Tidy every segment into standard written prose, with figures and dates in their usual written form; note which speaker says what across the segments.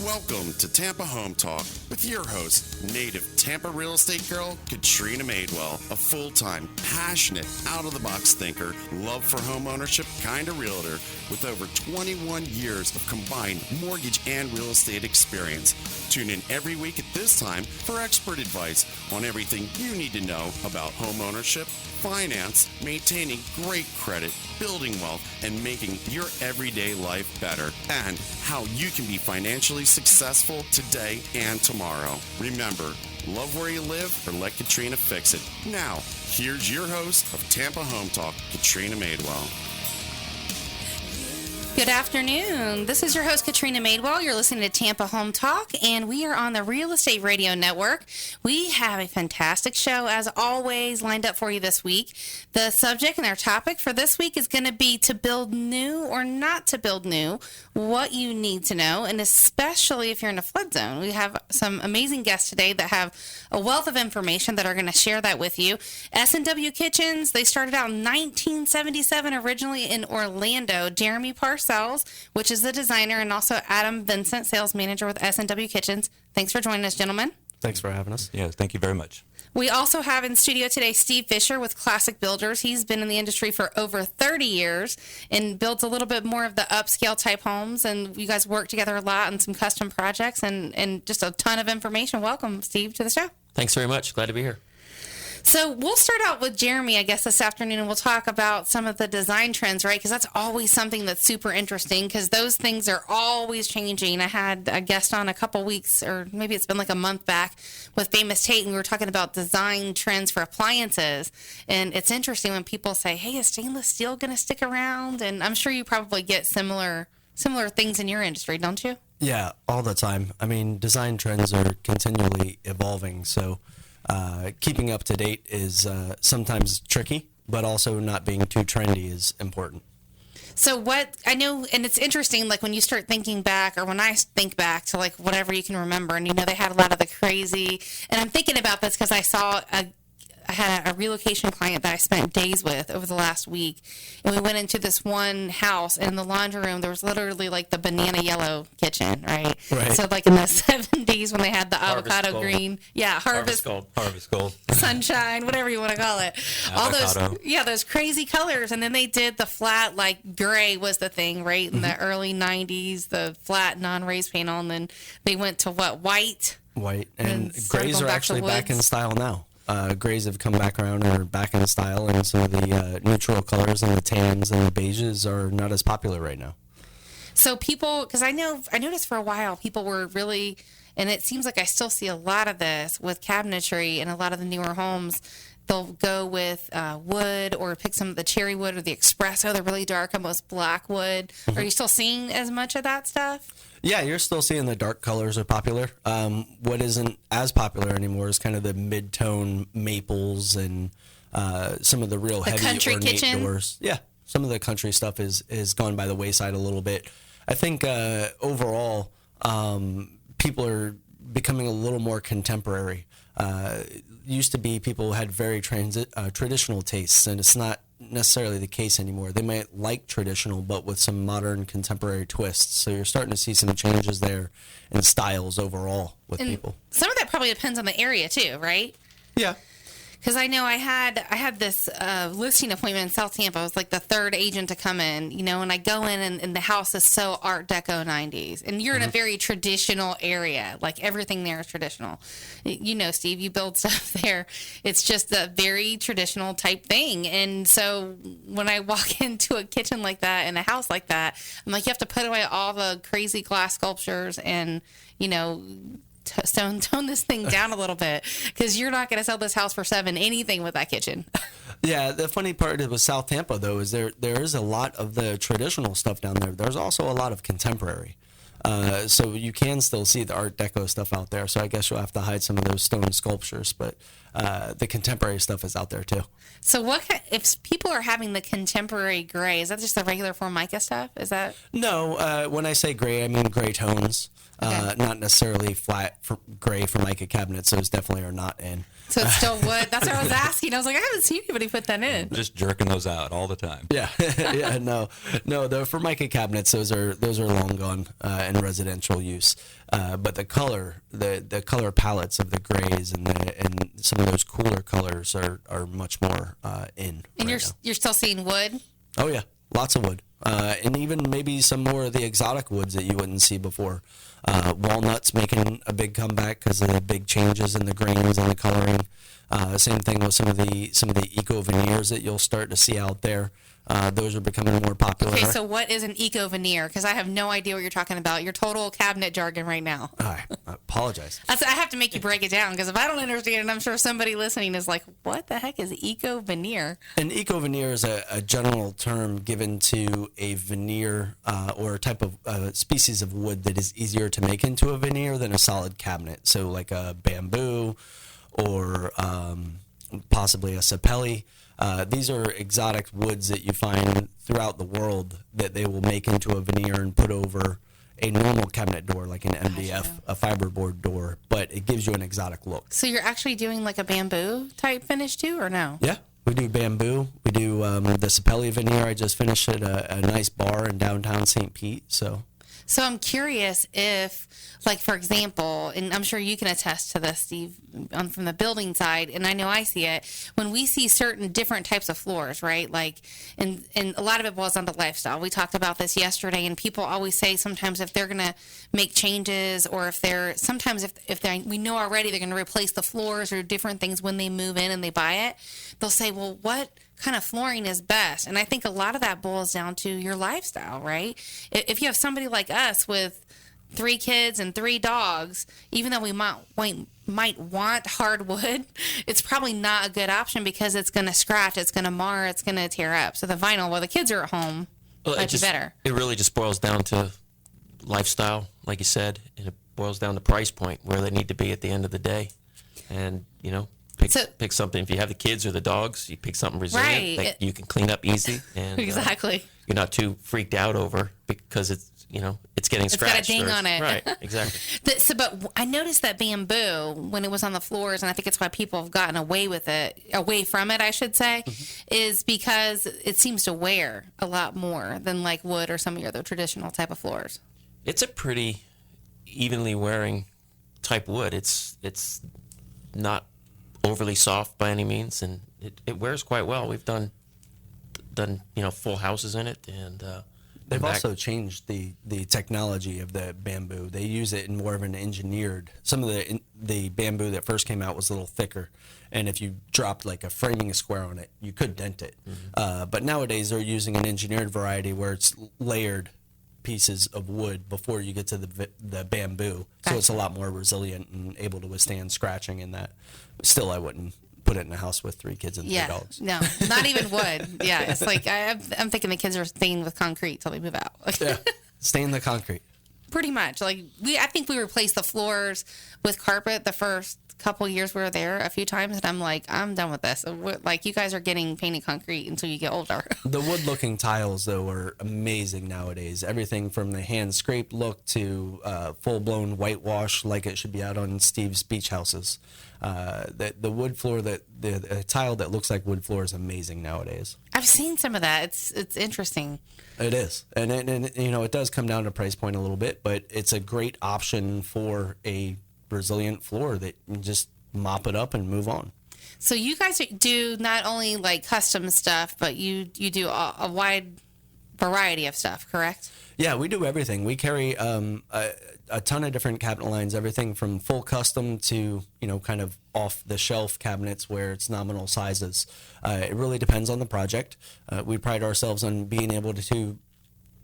Speaker 1: Welcome to Tampa Home Talk with your host, native Tampa real estate girl, Katrina Madewell, a full-time, passionate, out-of-the-box thinker, love for home ownership kind of realtor with over 21 years of combined mortgage and real estate experience. Tune in every week at this time for expert advice on everything you need to know about home ownership, finance, maintaining great credit, building wealth, and making your everyday life better, and how you can be financially successful today and tomorrow. Remember, love where you live or let Katrina fix it. Now, here's your host of Tampa Home Talk, Katrina Madewell.
Speaker 2: Good afternoon. This is your host, Katrina Madewell. You're listening to Tampa Home Talk, and we are on the Real Estate Radio Network. We have a fantastic show, as always, lined up for you this week. The subject and our topic for this week is going to be to build new or not to build new, what you need to know, and especially if you're in a flood zone. We have some amazing guests today that have a wealth of information that are going to share that with you. S&W Kitchens, they started out in 1977, originally in Orlando. Jeremy Parcells, which is the designer, and also Adam Vincent, sales manager with S&W Kitchens. Thanks for joining us, gentlemen.
Speaker 3: Thanks for having us.
Speaker 4: Yeah, thank you very much.
Speaker 2: We also have in studio today Steve Fisher with Classic Builders. He's been in the industry for over 30 years and builds a little bit more of the upscale type homes. And you guys work together a lot on some custom projects and just a ton of information. Welcome, Steve, to the show.
Speaker 3: Thanks very much. Glad to be here.
Speaker 2: So we'll start out with Jeremy, I guess, this afternoon, and we'll talk about some of the design trends, right? Because that's always something that's super interesting because those things are always changing. I had a guest on a couple weeks, or maybe it's been like a month back, with Famous Tate, and we were talking about design trends for appliances. And it's interesting when people say, hey, is stainless steel going to stick around? And I'm sure you probably get similar things in your industry, don't you?
Speaker 5: Yeah, all the time. I mean, design trends are continually evolving, so keeping up to date is sometimes tricky, but also not being too trendy is important.
Speaker 2: So what I know, and it's interesting, like when you start thinking back, or when I think back to like whatever you can remember, and they had a lot of the crazy, and I'm thinking about this because I had a relocation client that I spent days with over the last week, and we went into this one house, and in the laundry room, there was literally like the banana yellow kitchen, right? So like in the 70s when they had the avocado green. Yeah, harvest gold. Sunshine, whatever you want to call it.
Speaker 4: Avocado.
Speaker 2: All those crazy colors. And then they did the flat, like gray was the thing, right? In the early 90s, the flat non-raised panel, and then they went to what, white?
Speaker 5: White, and grays are actually back in style now. Grays have come back around and are back in style, and some of the neutral colors and the tans and the beiges are not as popular right now.
Speaker 2: So people, because I noticed for a while people were really, and it seems like I still see a lot of this with cabinetry in a lot of the newer homes. They'll go with wood or pick some of the cherry wood or the espresso, the really dark, almost black wood. Are you still seeing as much of that stuff?
Speaker 5: Yeah, you're still seeing the dark colors are popular. What isn't as popular anymore is kind of the mid-tone maples and some of the real heavy
Speaker 2: country
Speaker 5: ornate
Speaker 2: kitchen
Speaker 5: doors. Yeah, some of the country stuff is gone by the wayside a little bit. I think overall people are becoming a little more contemporary. Used to be people had very traditional tastes, and it's not necessarily the case anymore. They might like traditional, but with some modern contemporary twists. So you're starting to see some changes there in styles overall with people.
Speaker 2: Some of that probably depends on the area too, right?
Speaker 5: Yeah.
Speaker 2: Because I know I had this listing appointment in South Tampa. I was like the third agent to come in, and I go in and the house is so Art Deco 90s. And you're in a very traditional area. Like everything there is traditional. Steve, you build stuff there. It's just a very traditional type thing. And so when I walk into a kitchen like that and a house like that, I'm like, you have to put away all the crazy glass sculptures and, tone this thing down a little bit because you're not going to sell this house for $7 anything with that kitchen.
Speaker 5: Yeah, the funny part with South Tampa though is there is a lot of the traditional stuff down there. There's also a lot of contemporary, so you can still see the Art Deco stuff out there. So I guess you'll have to hide some of those stone sculptures, but the contemporary stuff is out there too.
Speaker 2: So if people are having the contemporary gray, is that just the regular Formica stuff? Is that?
Speaker 5: No, when I say gray, I mean gray tones.
Speaker 2: Okay.
Speaker 5: Not necessarily flat gray Formica cabinets. Those definitely are not in.
Speaker 2: So it's still wood. That's what I was asking. I was like, I haven't seen anybody put that in.
Speaker 4: Just jerking those out all the time.
Speaker 5: Yeah, yeah, no. The Formica cabinets, those are long gone in residential use. But the color palettes of the grays and some of those cooler colors are much more in.
Speaker 2: And
Speaker 5: right
Speaker 2: you're still seeing wood.
Speaker 5: Oh yeah, lots of wood, and even maybe some more of the exotic woods that you wouldn't see before. Walnuts making a big comeback because of the big changes in the grains and the coloring. Same thing with some of the eco veneers that you'll start to see out there. Those are becoming more popular.
Speaker 2: Okay, so what is an eco veneer? Because I have no idea what you're talking about. Your total cabinet jargon right now.
Speaker 5: I apologize.
Speaker 2: I have to make you break it down because if I don't understand it, I'm sure somebody listening is like, what the heck is eco veneer?
Speaker 5: An eco veneer is a general term given to a veneer or a type of species of wood that is easier to make into a veneer than a solid cabinet. So like a bamboo or possibly a sapelli. These are exotic woods that you find throughout the world that they will make into a veneer and put over a normal cabinet door, like an MDF, a fiberboard door, but it gives you an exotic look.
Speaker 2: So you're actually doing like a bamboo type finish too, or no?
Speaker 5: Yeah, we do bamboo. We do the sapelli veneer. I just finished at a nice bar in downtown St. Pete, So
Speaker 2: I'm curious if, like, for example, and I'm sure you can attest to this, Steve, from the building side, and I know I see it, when we see certain different types of floors, right? Like, and a lot of it boils down to lifestyle. We talked about this yesterday, and people always say sometimes if they're going to make changes or if we know already they're going to replace the floors or different things when they move in and they buy it, they'll say, well, what kind of flooring is best? And I think a lot of that boils down to your lifestyle, right? If you have somebody like us with 3 kids and 3 dogs, even though we might want hardwood, it's probably not a good option because it's going to scratch, it's going to mar, it's going to tear up. So the vinyl, while the kids are at home, might be better.
Speaker 3: It really just boils down to lifestyle, like you said, and it boils down to price point, where they need to be at the end of the day. And, pick something. If you have the kids or the dogs, you pick something resilient that you can clean up easy. And,
Speaker 2: exactly.
Speaker 3: You're not too freaked out over because it's getting scratched.
Speaker 2: It's got a ding on it.
Speaker 3: Right, exactly.
Speaker 2: But I noticed that bamboo, when it was on the floors, and I think it's why people have gotten away from it, I should say, is because it seems to wear a lot more than like wood or some of your other traditional type of floors.
Speaker 3: It's a pretty evenly wearing type wood. It's not overly soft by any means, and it wears quite well. We've done full houses in it, and
Speaker 5: they've also changed the technology of the bamboo. They use it in more of an engineered. Some of the bamboo that first came out was a little thicker, and if you dropped like a framing square on it, you could dent it. Mm-hmm. But nowadays they're using an engineered variety where it's layered pieces of wood before you get to the bamboo. So it's a lot more resilient and able to withstand scratching in that. Still, I wouldn't put it in a house with 3 kids and 3 dogs.
Speaker 2: No, not even wood. Yeah, it's like I'm thinking the kids are staying with concrete till they move out.
Speaker 5: Yeah, stay in the concrete.
Speaker 2: Pretty much. I think we replaced the floors with carpet the first couple years we were there a few times, and I'm like, I'm done with this. Like, you guys are getting painted concrete until you get older.
Speaker 5: The wood-looking tiles, though, are amazing nowadays. Everything from the hand-scraped look to full-blown whitewash like it should be out on Steve's beach houses. The wood floor, the tile that looks like wood floor is amazing nowadays.
Speaker 2: I've seen some of that. It's interesting.
Speaker 5: It is. And it does come down to price point a little bit, but it's a great option for a resilient floor that you just mop it up and move on.
Speaker 2: So you guys do not only like custom stuff, but you do a wide variety of stuff, correct?
Speaker 5: Yeah, we do everything. We carry a ton of different cabinet lines, everything from full custom to, kind of off-the-shelf cabinets where it's nominal sizes. It really depends on the project. We pride ourselves on being able to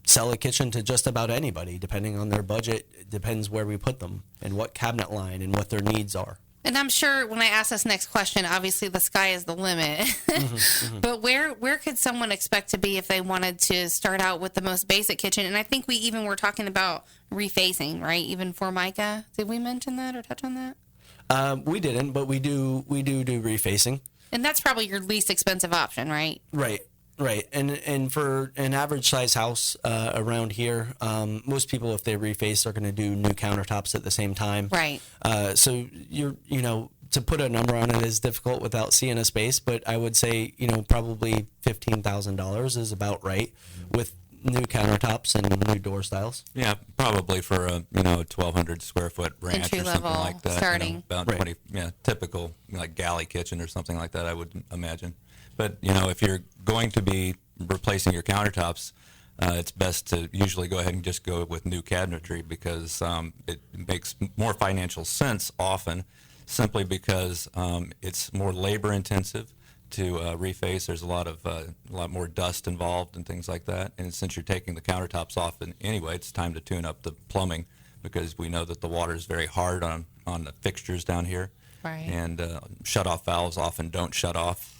Speaker 5: sell a kitchen to just about anybody, depending on their budget. It depends where we put them and what cabinet line and what their needs are.
Speaker 2: And I'm sure when I ask this next question, obviously the sky is the limit. Mm-hmm. But where could someone expect to be if they wanted to start out with the most basic kitchen? And I think we even were talking about refacing, right? Even Formica. Did we mention that or touch on that?
Speaker 5: We didn't, but we do refacing.
Speaker 2: And that's probably your least expensive option, right?
Speaker 5: Right. And for an average size house around here, most people, if they reface, are going to do new countertops at the same time.
Speaker 2: Right.
Speaker 5: So to put a number on it is difficult without seeing a space, but I would say, probably $15,000 is about right with new countertops and new door styles.
Speaker 4: Yeah, probably for a 1,200 square foot ranch
Speaker 2: Entry
Speaker 4: or something
Speaker 2: level
Speaker 4: like that.
Speaker 2: starting.
Speaker 4: About
Speaker 5: Right.
Speaker 4: 20, typical like galley kitchen or something like that, I would imagine. But if you're going to be replacing your countertops, it's best to usually go ahead and just go with new cabinetry because it makes more financial sense often, simply because it's more labor intensive to reface. There's a lot more dust involved and things like that. And since you're taking the countertops off anyway, it's time to tune up the plumbing because we know that the water is very hard on the fixtures down here.
Speaker 2: Right.
Speaker 4: And shut-off valves often don't shut off.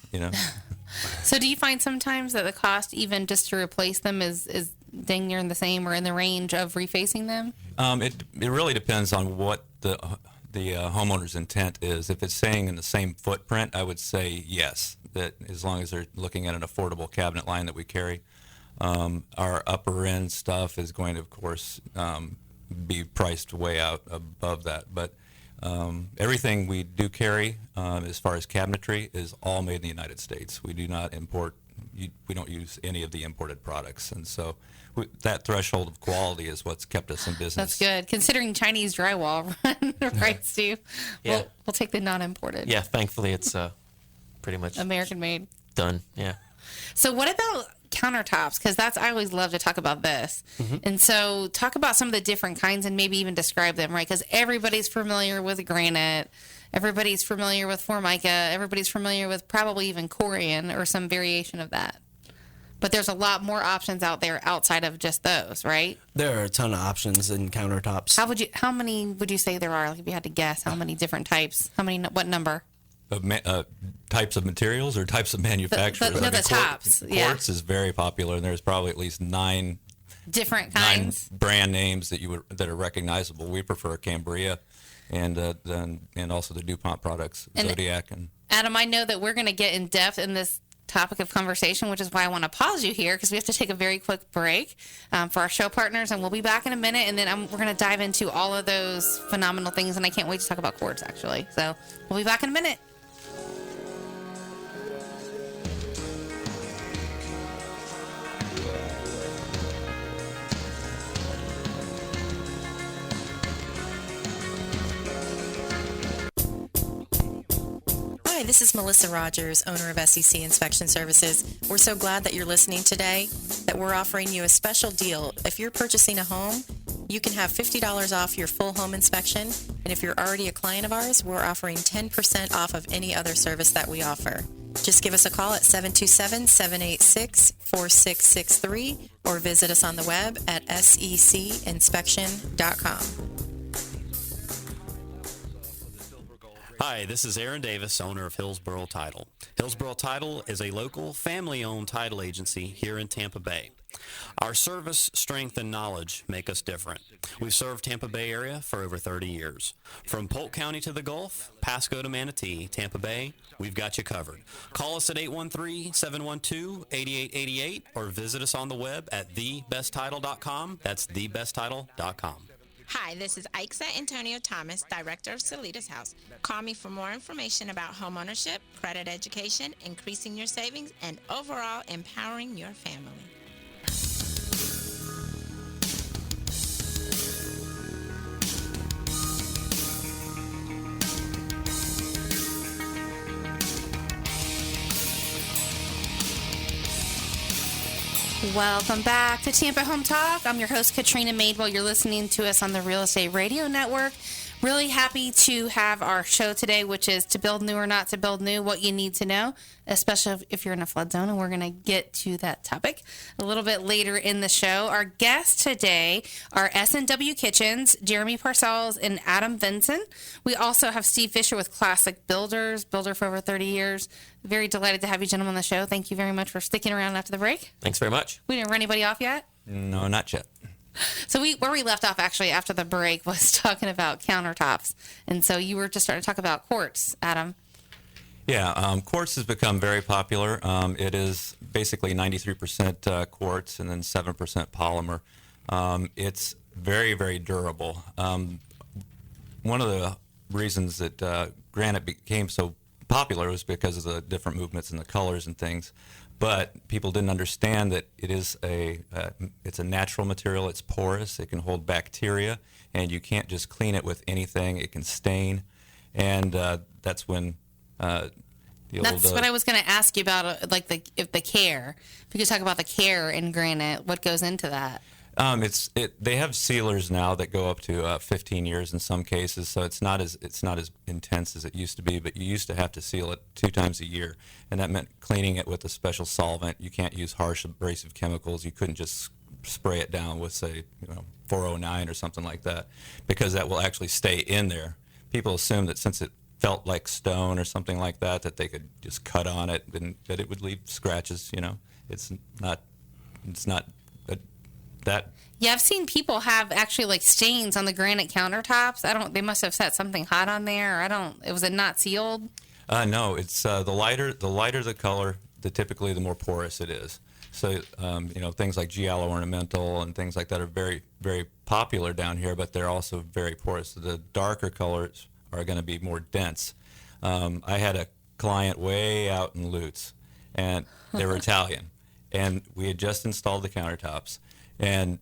Speaker 2: So do you find sometimes that the cost even just to replace them is dang near the same or in the range of refacing them?
Speaker 4: It really depends on what the homeowner's intent is. If it's staying in the same footprint, I would say yes, that as long as they're looking at an affordable cabinet line that we carry. Our upper end stuff is going to, of course, be priced way out above that. But everything we do carry as far as cabinetry is all made in the United States. We do not import, we don't use any of the imported products. And so that threshold of quality is what's kept us in business.
Speaker 2: That's good. Considering Chinese drywall, right, Steve?
Speaker 3: Yeah.
Speaker 2: We'll take the non-imported.
Speaker 3: Yeah, thankfully it's pretty much
Speaker 2: American made.
Speaker 3: done. Yeah.
Speaker 2: So what about countertops? Because I always love to talk about this. Mm-hmm. And so talk about some of the different kinds and maybe even describe them, right? Because everybody's familiar with granite. Everybody's familiar with Formica. Everybody's familiar with probably even Corian or some variation of that. But there's a lot more options out there outside of just those, right?
Speaker 5: There are a ton of options in countertops.
Speaker 2: How many would you say there are? Like if you had to guess, how many different types? What number?
Speaker 4: Of types of materials or types of manufacturers?
Speaker 2: The tops.
Speaker 4: Quartz is very popular, and there's probably at least nine
Speaker 2: different kinds,
Speaker 4: brand names that are recognizable. We prefer Cambria, and also the DuPont products, Zodiac and
Speaker 2: Adam. I know that we're going to get in depth in this topic of conversation, which is why I want to pause you here because we have to take a very quick break for our show partners, and we'll be back in a minute, and then we're going to dive into all of those phenomenal things, and I can't wait to talk about quartz actually. So we'll be back in a minute.
Speaker 6: Hi, this is Melissa Rogers, owner of SEC Inspection Services. We're so glad that you're listening today, that we're offering you a special deal. If you're purchasing a home, you can have $50 off your full home inspection. And if you're already a client of ours, we're offering 10% off of any other service that we offer. Just give us a call at 727-786-4663 or visit us on the web at secinspection.com.
Speaker 7: Hi, this is Aaron Davis, owner of Hillsborough Title. Hillsborough Title is a local, family-owned title agency here in Tampa Bay. Our service, strength, and knowledge make us different. We've served Tampa Bay area for over 30 years. From Polk County to the Gulf, Pasco to Manatee, Tampa Bay, we've got you covered. Call us at 813-712-8888 or visit us on the web at thebesttitle.com. That's thebesttitle.com.
Speaker 8: Hi, this is Aixa Antonio Thomas, Director of Salitas House. Call me for more information about homeownership, credit education, increasing your savings, and overall empowering your family.
Speaker 2: Welcome back to Tampa Home Talk. I'm your host, Katrina Madewell. You're listening to us on the Real Estate Radio Network. Really happy to have our show today, which is to build new or not to build new, what you need to know, especially if you're in a flood zone. And we're going to get to that topic a little bit later in the show. Our guests today are S&W Kitchens, Jeremy Parcells and Adam Vinson. We also have Steve Fisher with Classic Builders, builder for over 30 years. Very delighted to have you gentlemen on the show. Thank you very much for sticking around after the break.
Speaker 3: Thanks very much.
Speaker 2: We didn't run anybody off yet?
Speaker 4: No, not yet.
Speaker 2: So where we left off actually after the break was talking about countertops. And so you were just starting to talk about quartz, Adam.
Speaker 4: Yeah, quartz has become very popular. It is basically 93% quartz and then 7% polymer. It's very, very durable. One of the reasons that granite became so popular was because of the different movements and the colors and things. But people didn't understand that it's a natural material. It's porous. It can hold bacteria, and you can't just clean it with anything. It can stain, and that's when
Speaker 2: That's what I was going to ask you about, like the care. If you could talk about the care in granite, what goes into that?
Speaker 4: They have sealers now that go up to 15 years in some cases, so it's not as intense as it used to be. But you used to have to seal it 2 times a year, and that meant cleaning it with a special solvent. You can't use harsh abrasive chemicals. You couldn't just spray it down with, say, 409 or something like that, because that will actually stay in there. People assume that since it felt like stone or something like that, that they could just cut on it and that it would leave scratches. It's not that.
Speaker 2: Yeah, I've seen people have actually like stains on the granite countertops. They must have set something hot on there. Was it not sealed?
Speaker 4: No, it's the lighter the color, typically the more porous it is. So, things like giallo ornamental and things like that are very, very popular down here, but they're also very porous. So the darker colors are going to be more dense. I had a client way out in Lutz, and they were Italian, and we had just installed the countertops, and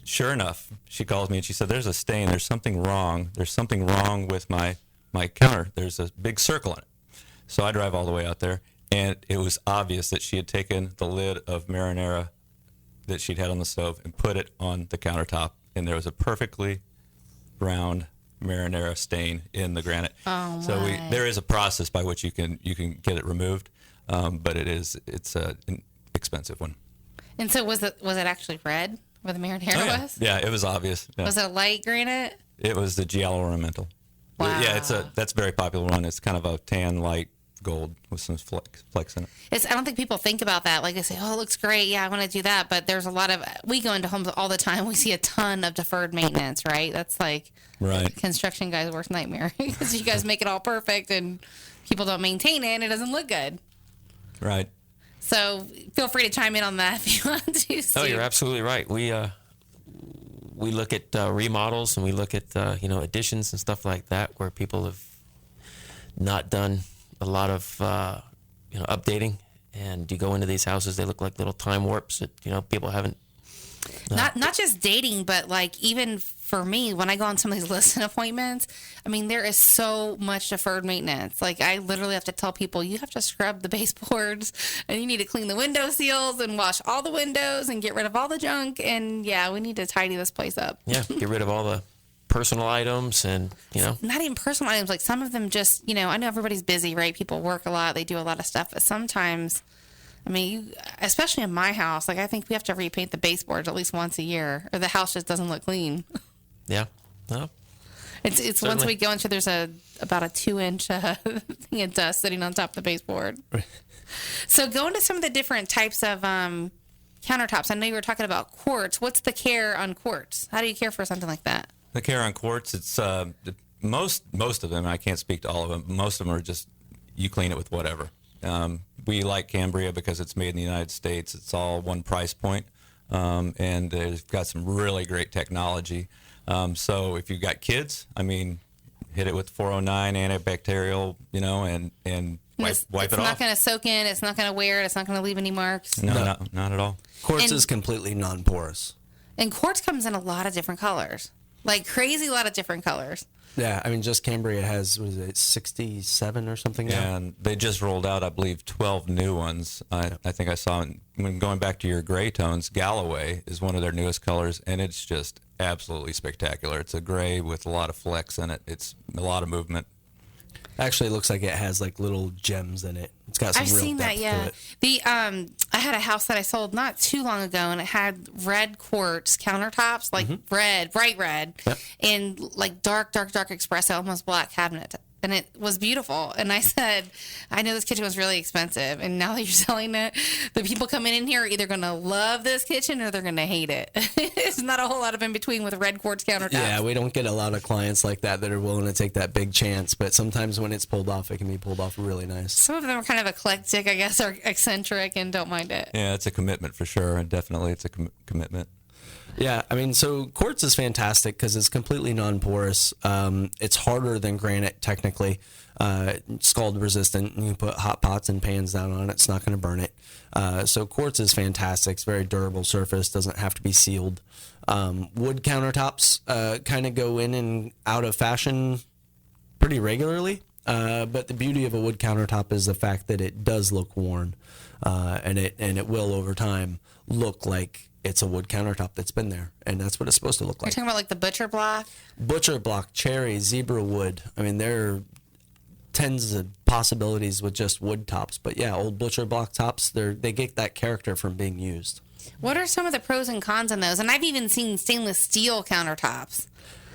Speaker 4: sure enough, she calls me and she said, "There's a stain. There's something wrong. There's something wrong with my counter. There's a big circle in it." So I drive all the way out there, and it was obvious that she had taken the lid of marinara that she'd had on the stove and put it on the countertop, and there was a perfectly round marinara stain in the granite.
Speaker 2: Oh,
Speaker 4: so there is a process by which you can get it removed, but it's an expensive one.
Speaker 2: And so was it actually red where the marinara was?
Speaker 4: Yeah, it was obvious. Yeah.
Speaker 2: Was it a light granite?
Speaker 4: It was the giallo ornamental.
Speaker 2: Wow.
Speaker 4: Yeah, that's a very popular one. It's kind of a tan light gold with some flecks in it.
Speaker 2: I don't think people think about that. Like they say, "Oh, it looks great. Yeah, I want to do that." But there's a lot of. We go into homes all the time. We see a ton of deferred maintenance. Right? That's like construction guys' worst nightmare because you guys make it all perfect and people don't maintain it and it doesn't look good.
Speaker 4: Right.
Speaker 2: So feel free to chime in on that if you want to. Steve.
Speaker 3: Oh, you're absolutely right. We look at remodels and we look at additions and stuff like that where people have not done a lot of updating, and you go into these houses, they look like little time warps that people haven't.
Speaker 2: Not just dating, but like even for me, when I go on some of these listing appointments, I mean, there is so much deferred maintenance. Like I literally have to tell people, you have to scrub the baseboards and you need to clean the window seals and wash all the windows and get rid of all the junk. And yeah, we need to tidy this place up.
Speaker 3: Yeah, get rid of all the personal items and,
Speaker 2: Not even personal items. Like some of them just, I know everybody's busy, right? People work a lot. They do a lot of stuff. But sometimes, I mean, especially in my house, like I think we have to repaint the baseboards at least once a year or the house just doesn't look clean.
Speaker 3: Yeah. No.
Speaker 2: It's certainly. Once we go into, there's about a 2-inch thing of dust sitting on top of the baseboard. So going to some of the different types of countertops. I know you were talking about quartz. What's the care on quartz? How do you care for something like that?
Speaker 4: The care on quartz, it's most of them. I can't speak to all of them. Most of them are just you clean it with whatever. We like Cambria because it's made in the United States. It's all one price point, and they've got some really great technology. So if you've got kids, I mean, hit it with 409 antibacterial, and wipe it off.
Speaker 2: It's not going to soak in. It's not going to wear it. It's not going to leave any marks.
Speaker 4: No, not at all.
Speaker 5: Quartz is completely non-porous.
Speaker 2: And quartz comes in a lot of different colors, like crazy lot of different colors.
Speaker 5: Yeah, I mean, just Cambria has, 67 or something now?
Speaker 4: Yeah, and they just rolled out, I believe, 12 new ones. I think I saw, when going back to your gray tones, Galloway is one of their newest colors, and it's just absolutely spectacular. It's a gray with a lot of flecks in it. It's a lot of movement.
Speaker 5: Actually, it looks like it has like little gems in it. It's got some
Speaker 2: I've
Speaker 5: real
Speaker 2: seen
Speaker 5: depth
Speaker 2: that, yeah.
Speaker 5: to it.
Speaker 2: I had a house that I sold not too long ago, and it had red quartz countertops, like red, bright red, and like dark espresso, almost black cabinet and it was beautiful. And I said, I know this kitchen was really expensive, and now that you're selling it, the people coming in here are either going to love this kitchen or they're going to hate it. It's not a whole lot of in between with red quartz countertops.
Speaker 5: Yeah, we don't get a lot of clients like that are willing to take that big chance, but sometimes when it's pulled off, it can be pulled off really nice.
Speaker 2: Some of them are kind of eclectic, I guess, or eccentric and don't mind it.
Speaker 4: Yeah, it's a commitment for sure, and definitely it's a commitment.
Speaker 5: Yeah, I mean, so quartz is fantastic because it's completely non-porous. It's harder than granite technically. It's scald resistant. You can put hot pots and pans down on it. It's not going to burn it. So quartz is fantastic. It's a very durable surface. Doesn't have to be sealed. Wood countertops kind of go in and out of fashion pretty regularly. But the beauty of a wood countertop is the fact that it does look worn, and it will over time look like it's a wood countertop that's been there, and that's what it's supposed to look
Speaker 2: You're
Speaker 5: like.
Speaker 2: talking about like the butcher block?
Speaker 5: Butcher block, cherry, zebra wood. I mean, there are tens of possibilities with just wood tops, but yeah, old butcher block tops, they get that character from being used.
Speaker 2: What are some of the pros and cons in those? And I've even seen stainless steel countertops.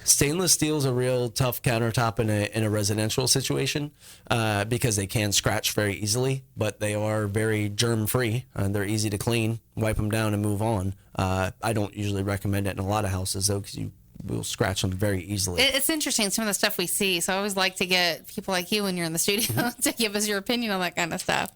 Speaker 5: Stainless steel is a real tough countertop in a residential situation because they can scratch very easily, but they are very germ-free. They're easy to clean, wipe them down, and move on. I don't usually recommend it in a lot of houses, though, because you will scratch them very easily.
Speaker 2: It's interesting, some of the stuff we see. So I always like to get people like you when you're in the studio to give us your opinion on that kind of stuff.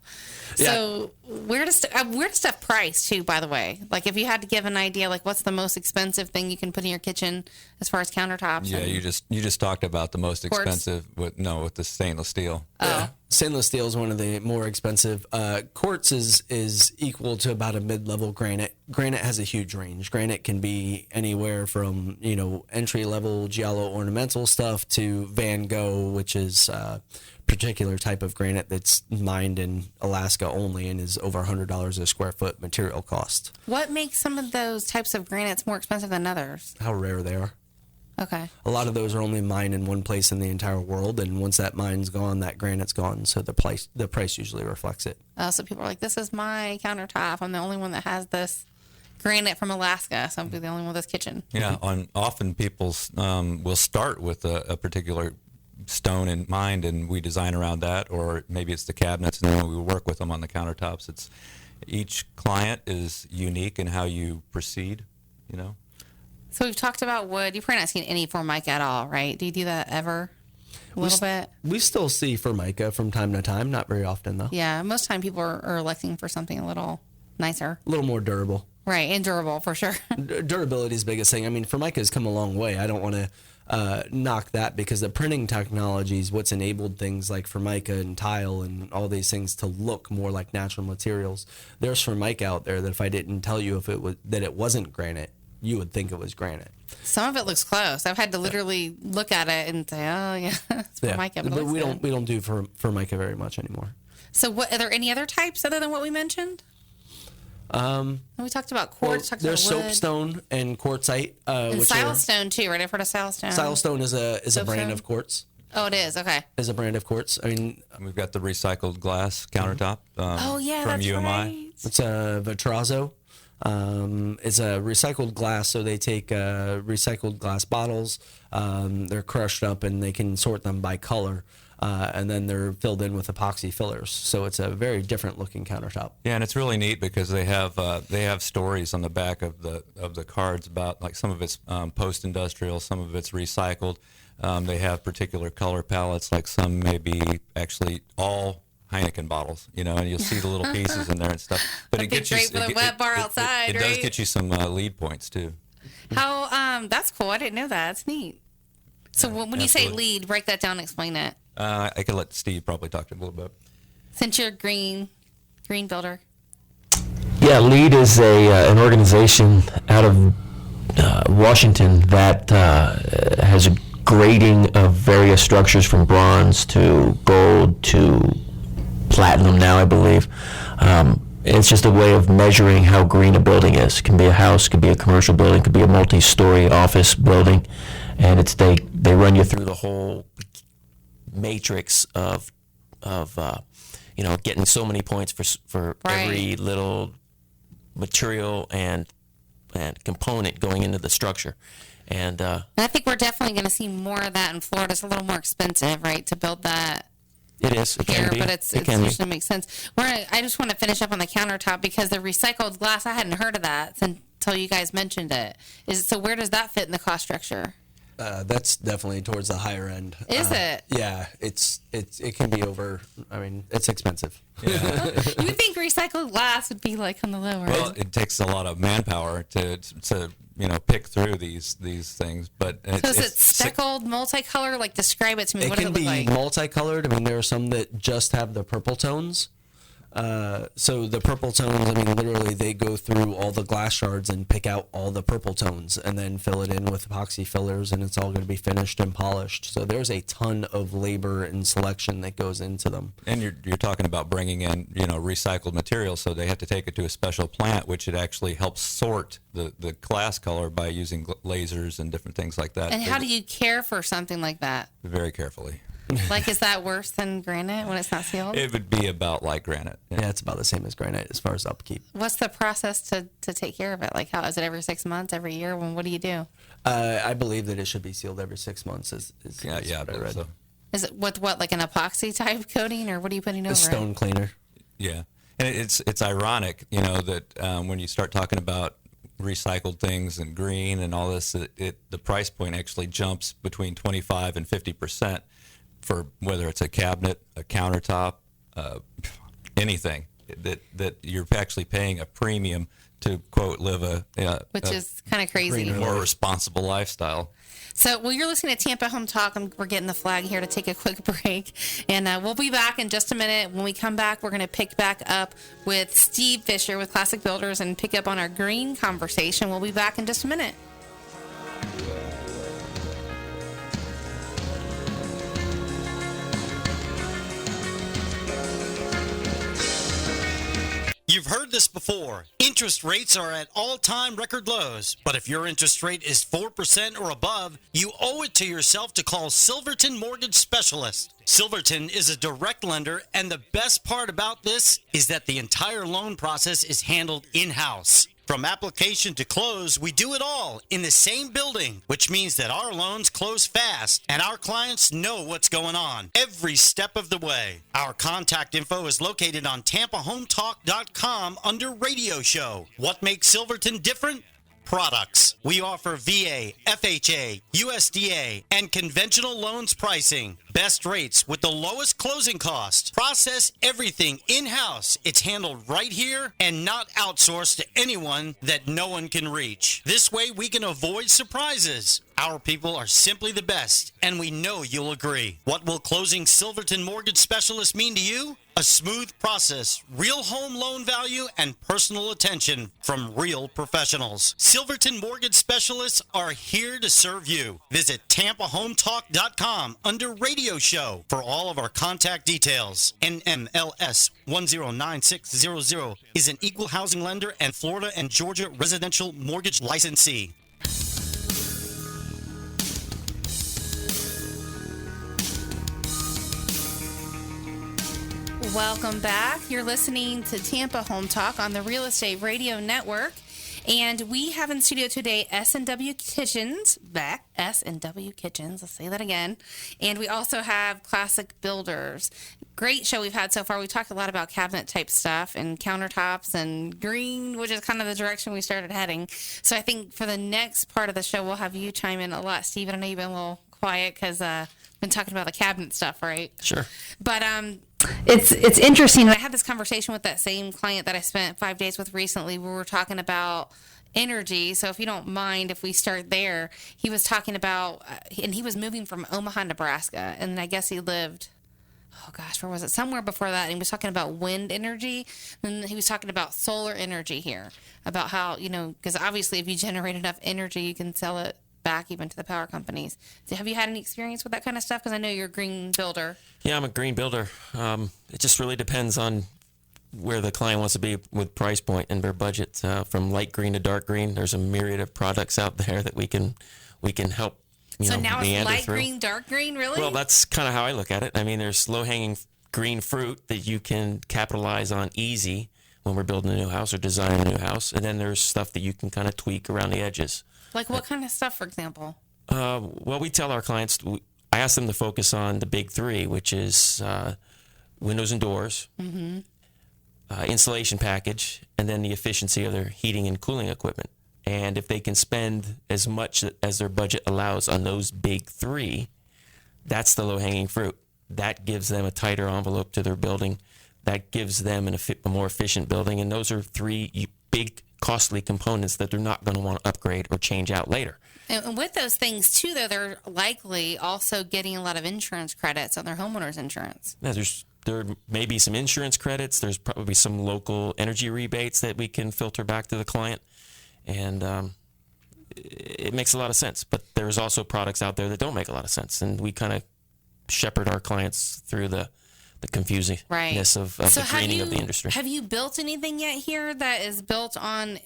Speaker 5: Yeah.
Speaker 2: So where does stuff price too, by the way? Like if you had to give an idea, like what's the most expensive thing you can put in your kitchen as far as countertops?
Speaker 4: Yeah, you just talked about the most
Speaker 2: Quartz?
Speaker 4: expensive with the stainless steel.
Speaker 5: Yeah. Stainless steel is one of the more expensive. Quartz is equal to about a mid-level granite. Granite has a huge range. Granite can be anywhere from entry-level giallo ornamental stuff to Van Gogh, which is particular type of granite that's mined in Alaska only and is over $100 a square foot material cost.
Speaker 2: What makes some of those types of granites more expensive than others?
Speaker 5: How rare they are.
Speaker 2: Okay.
Speaker 5: A lot of those are only mined in one place in the entire world, and once that mine's gone, that granite's gone, so the price usually reflects it.
Speaker 2: So people are like, this is my countertop. I'm the only one that has this granite from Alaska, so I'm the only one with this kitchen.
Speaker 4: Yeah, often people will start with a particular stone in mind, and we design around that, or maybe it's the cabinets, and then we work with them on the countertops. It's each client is unique in how you proceed,
Speaker 2: So we've talked about wood. You're probably not seeing any Formica at all, right? Do you do that ever? A little bit?
Speaker 5: We still see Formica from time to time, not very often though.
Speaker 2: Yeah, most time people are electing for something a little nicer.
Speaker 5: A little more durable.
Speaker 2: Right, and durable for sure.
Speaker 5: Durability is the biggest thing. I mean, Formica has come a long way. I don't want to knock that because the printing technology is what's enabled things like Formica and tile and all these things to look more like natural materials. There's Formica out there that if I didn't tell you that it wasn't granite, you would think it was granite.
Speaker 2: Some of it looks close. I've had to literally look at it and say, "Oh yeah, it's Formica."
Speaker 5: Yeah, but we don't do Formica very much anymore.
Speaker 2: So, are there any other types other than what we mentioned? We talked about quartz.
Speaker 5: There's
Speaker 2: talked about wood.
Speaker 5: soapstone and quartzite,
Speaker 2: And
Speaker 5: which
Speaker 2: silestone too, right? I've heard of silestone.
Speaker 5: Silestone is a brand
Speaker 2: Soapstone?
Speaker 5: of quartz.
Speaker 2: Oh, it is. Okay.
Speaker 5: Is a brand of quartz. I mean,
Speaker 4: We've got the recycled glass countertop
Speaker 2: Oh yeah,
Speaker 4: from
Speaker 2: that's
Speaker 4: UMI.
Speaker 2: right.
Speaker 5: it's a Vitrazzo. It's a recycled glass, so they take recycled glass bottles. They're crushed up, and they can sort them by color, and then they're filled in with epoxy fillers. So it's a very different looking countertop.
Speaker 4: Yeah, and it's really neat because they have stories on the back of the cards about, like, some of it's post-industrial, some of it's recycled. They have particular color palettes, like some may be actually all Heineken bottles, and you'll see the little pieces in there and stuff. But
Speaker 2: That'd be great for the wet bar outside,
Speaker 4: It does
Speaker 2: right?
Speaker 4: get you some lead points too.
Speaker 2: How that's cool. I didn't know that. That's neat. So when you say
Speaker 4: absolutely.
Speaker 2: lead, break that down and explain it.
Speaker 4: I could let Steve probably talk to you a little bit.
Speaker 2: Since you're green builder.
Speaker 3: Yeah, LEED is an organization out of Washington that has a grading of various structures from bronze to gold to platinum now, I believe. It's just a way of measuring how green a building is. It can be a house, could be a commercial building, could be a multi-story office building, and they run you through the whole matrix of getting so many points for
Speaker 2: Right.
Speaker 3: every little material and component going into the structure. And
Speaker 2: I think we're definitely going to see more of that in Florida. It's a little more expensive, right, to build that.
Speaker 3: It is. It
Speaker 2: here,
Speaker 3: can be.
Speaker 2: But it usually makes sense. I just want to finish up on the countertop because the recycled glass, I hadn't heard of that until you guys mentioned it. So where does that fit in the cost structure?
Speaker 5: That's definitely towards the higher end.
Speaker 2: Is it?
Speaker 5: Yeah, it can be over. I mean, it's expensive.
Speaker 4: Yeah.
Speaker 2: You would think recycled glass would be like on the lower
Speaker 4: Well,
Speaker 2: end.
Speaker 4: it takes a lot of manpower to pick through these things, but
Speaker 2: So is it speckled, multicolor? Like, describe it to me.
Speaker 5: It
Speaker 2: What does
Speaker 5: can
Speaker 2: it look
Speaker 5: be
Speaker 2: like?
Speaker 5: multicolored. I mean, there are some that just have the purple tones. So the purple tones, I mean, literally they go through all the glass shards and pick out all the purple tones and then fill it in with epoxy fillers, and it's all going to be finished and polished. So there's a ton of labor and selection that goes into them.
Speaker 4: And you're talking about bringing in recycled material, so they have to take it to a special plant, which it actually helps sort the glass color by using lasers and different things like that.
Speaker 2: And how do you care for something like that?
Speaker 4: Very carefully.
Speaker 2: Like, is that worse than granite when it's not sealed?
Speaker 4: It would be about like granite.
Speaker 5: Yeah, it's about the same as granite as far as upkeep.
Speaker 2: What's the process to take care of it? Like, how is it every 6 months, every year? What do you do?
Speaker 5: I believe that it should be sealed every 6 months.
Speaker 4: Yeah, I believe so.
Speaker 2: Is it with what, like an epoxy type coating, or what are you putting over
Speaker 5: A stone
Speaker 2: it?
Speaker 5: cleaner.
Speaker 4: Yeah, and it's ironic, that when you start talking about recycled things and green and all this, the price point actually jumps between 25 and 50% for whether it's a cabinet, a countertop, anything that you're actually paying a premium to quote live
Speaker 2: Which is kind of crazy.
Speaker 4: more responsible lifestyle.
Speaker 2: So, well, you're listening to Tampa Home Talk, and we're getting the flag here to take a quick break. And we'll be back in just a minute. When we come back, we're going to pick back up with Steve Fisher with Classic Builders and pick up on our green conversation. We'll be back in just a minute.
Speaker 9: You've heard this before. Interest rates are at all-time record lows. But if your interest rate is 4% or above, you owe it to yourself to call Silverton Mortgage Specialist. Silverton is a direct lender, and the best part about this is that the entire loan process is handled in-house. From application to close, we do it all in the same building, which means that our loans close fast and our clients know what's going on every step of the way. Our contact info is located on TampaHometalk.com under Radio Show. What makes Silverton different? Products. We offer VA, FHA, USDA, and conventional loans pricing. Best rates with the lowest closing cost. Process everything in-house. It's handled right here and not outsourced to anyone that no one can reach. This way we can avoid surprises. Our people are simply the best, and we know you'll agree. What will closing Silverton Mortgage Specialist mean to you? A smooth process, real home loan value, and personal attention from real professionals. Silverton Mortgage Specialists are here to serve you. Visit TampaHometalk.com under Radio Show for all of our contact details. NMLS 109600 is an equal housing lender and Florida and Georgia residential mortgage licensee.
Speaker 2: Welcome back. You're listening to Tampa Home Talk on the Real Estate Radio Network. And we have in studio today S&W Kitchens, S&W Kitchens, let's say that again. And we also have Classic Builders. Great show we've had so far. We talked a lot about cabinet type stuff and countertops and green, which is kind of the direction we started heading. So I think for the next part of the show, we'll have you chime in a lot. Steven, I know you've been a little quiet because been talking about the cabinet stuff, right?
Speaker 3: Sure.
Speaker 2: But it's interesting. I had this conversation with that same client that I spent 5 days with recently. We were talking about energy. So if you don't mind, if we start there, he was talking about, and he was moving from Omaha, Nebraska, and I guess he lived, oh gosh, where was it? Somewhere before that. And he was talking about wind energy. And he was talking about solar energy here, about how, because obviously if you generate enough energy, you can sell it back even to the power companies. So have you had any experience with that kind of stuff? Because I know you're a green builder.
Speaker 3: Yeah, I'm a green builder. It just really depends on where the client wants to be with price point and their budget. From light green to dark green, there's a myriad of products out there that we can help.
Speaker 2: So now it's light
Speaker 3: through.
Speaker 2: Green, dark green, really?
Speaker 3: Well, that's kind of how I look at it. I mean, there's low-hanging green fruit that you can capitalize on easy when we're building a new house or designing a new house, and then there's stuff that you can kind of tweak around the edges.
Speaker 2: Like what kind of stuff, for example?
Speaker 3: Well, we tell our clients, I ask them to focus on the big three, which is windows and doors, insulation package, and then the efficiency of their heating and cooling equipment. And if they can spend as much as their budget allows on those big three, that's the low-hanging fruit. That gives them a tighter envelope to their building. That gives them a more efficient building. And those are three big, costly components that they're not going to want to upgrade or change out later.
Speaker 2: And with those things, too, though, they're likely also getting a lot of insurance credits on their homeowner's insurance.
Speaker 3: Yeah, there may be some insurance credits. There's probably some local energy rebates that we can filter back to the client. And it makes a lot of sense. But there's also products out there that don't make a lot of sense. And we kind of shepherd our clients through the confusingness of the greening of the industry.
Speaker 2: Have you built anything yet here that is built on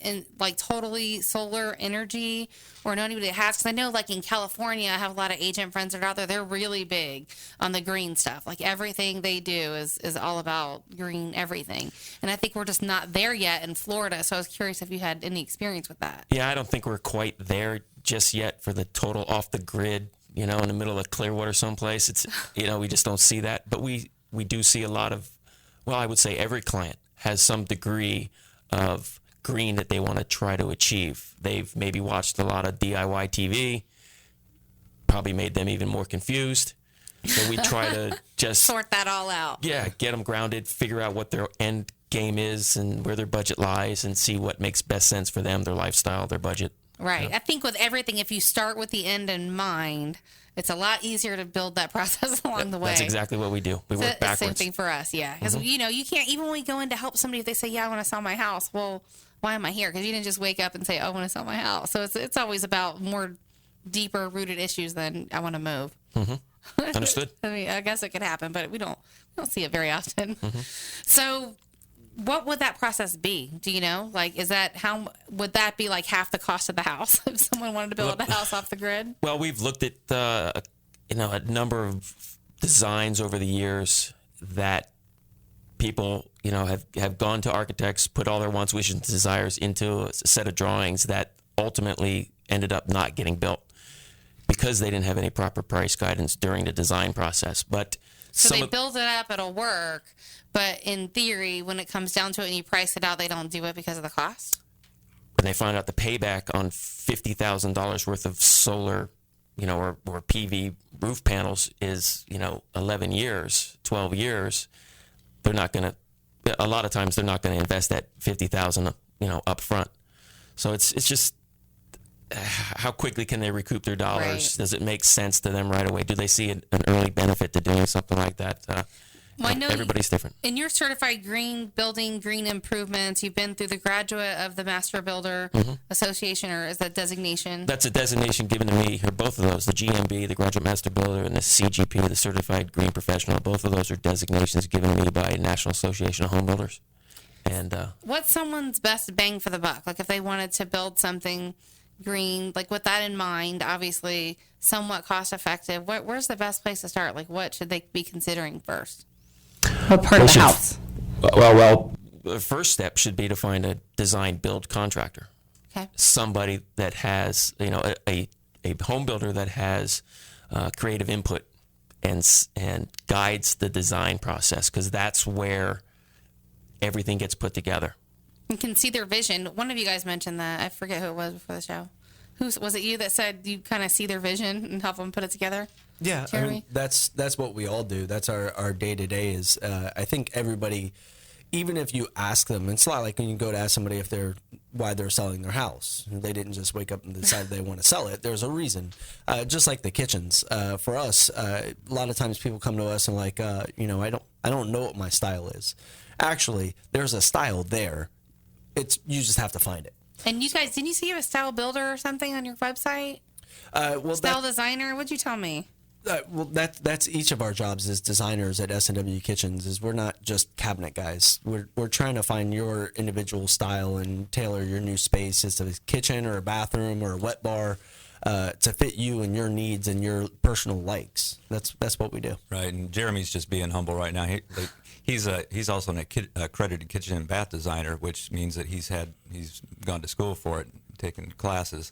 Speaker 2: totally solar energy, or know anybody that has? Because I know in California, I have a lot of agent friends that are out there. They're really big on the green stuff. Like everything they do is all about green everything. And I think we're just not there yet in Florida. So I was curious if you had any experience with that.
Speaker 3: Yeah, I don't think we're quite there just yet for the total off the grid, in the middle of Clearwater someplace. It's, we just don't see that. But we do see a lot of, I would say every client has some degree of green that they want to try to achieve. They've maybe watched a lot of DIY TV, probably made them even more confused. So we try to just
Speaker 2: sort that all out.
Speaker 3: Yeah, get them grounded, figure out what their end game is and where their budget lies, and see what makes best sense for them, their lifestyle, their budget.
Speaker 2: Right. I think with everything, if you start with the end in mind, it's a lot easier to build that process along the way.
Speaker 3: That's exactly what we do. We work backwards.
Speaker 2: Same thing for us, yeah. Because, you can't, even when we go in to help somebody, if they say, I want to sell my house, well, why am I here? Because you didn't just wake up and say, I want to sell my house. So it's always about more deeper rooted issues than I want to move.
Speaker 3: Understood.
Speaker 2: I mean, I guess it could happen, but we don't see it very often. So what would that process be? Do you know? How would that be half the cost of the house if someone wanted to build a house off the grid?
Speaker 3: Well, we've looked at a number of designs over the years that people have gone to architects, put all their wants, wishes, and desires into a set of drawings that ultimately ended up not getting built because they didn't have any proper price guidance during the design process. But
Speaker 2: so they build it up, it'll work. But in theory, when it comes down to it and you price it out, they don't do it because of the cost?
Speaker 3: When they find out the payback on $50,000 worth of solar, or PV roof panels is, 11 years, 12 years, they're not going to, a lot of times they're not going to invest that $50,000, up front. So it's just how quickly can they recoup their dollars? Right. Does it make sense to them right away? Do they see an early benefit to doing something like that?
Speaker 2: Well, I know
Speaker 3: everybody's different.
Speaker 2: In your certified green building, green improvements, you've been through the graduate of the Master Builder Association, or is that designation?
Speaker 3: That's a designation given to me, or both of those, the GMB, the Graduate Master Builder, and the CGP, the Certified Green Professional. Both of those are designations given to me by National Association of Home Builders. And
Speaker 2: what's someone's best bang for the buck? If they wanted to build something green, with that in mind, obviously somewhat cost effective, where's the best place to start? What should they be considering first?
Speaker 10: What part of the house?
Speaker 3: Well, the first step should be to find a design build contractor.
Speaker 2: Okay.
Speaker 3: Somebody that has, a home builder that has creative input and guides the design process, because that's where everything gets put together.
Speaker 2: You can see their vision. One of you guys mentioned that. I forget who it was before the show. Was it you that said you kind of see their vision and help them put it together?
Speaker 5: Yeah, that's what we all do. That's our day-to-day is, I think everybody, even if you ask them, it's a lot like when you go to ask somebody why they're selling their house. They didn't just wake up and decide they want to sell it. There's a reason. Just like the kitchens. For us, a lot of times people come to us and I don't know what my style is. Actually, there's a style there. You just have to find it.
Speaker 2: And you guys, didn't you say you have a style builder or something on your website? Style designer? What'd you tell me?
Speaker 5: That's each of our jobs as designers at S&W Kitchens. Is we're not just cabinet guys. We're trying to find your individual style and tailor your new space as a kitchen or a bathroom or a wet bar to fit you and your needs and your personal likes. That's what we do.
Speaker 4: Right, and Jeremy's just being humble right now. He's also an accredited kitchen and bath designer, which means that he's gone to school for it, taken classes.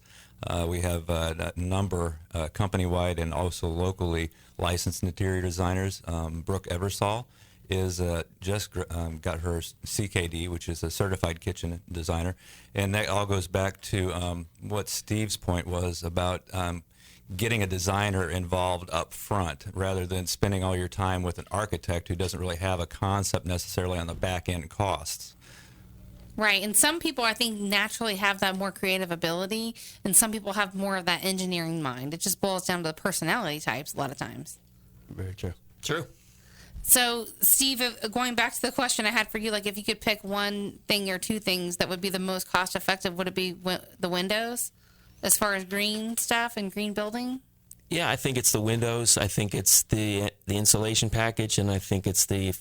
Speaker 4: We have a number company-wide and also locally licensed interior designers. Brooke Eversole is just got her CKD, which is a certified kitchen designer, and that all goes back to what Steve's point was about getting a designer involved up front rather than spending all your time with an architect who doesn't really have a concept necessarily on the back end costs.
Speaker 2: Right. And some people, I think, naturally have that more creative ability, and some people have more of that engineering mind. It just boils down to the personality types a lot of times.
Speaker 5: Very true.
Speaker 3: True.
Speaker 2: So, Steve, going back to the question I had for you, like if you could pick one thing or two things that would be the most cost effective, would it be the windows as far as green stuff and green building?
Speaker 3: Yeah, I think it's the windows. I think it's the insulation package, and I think it's the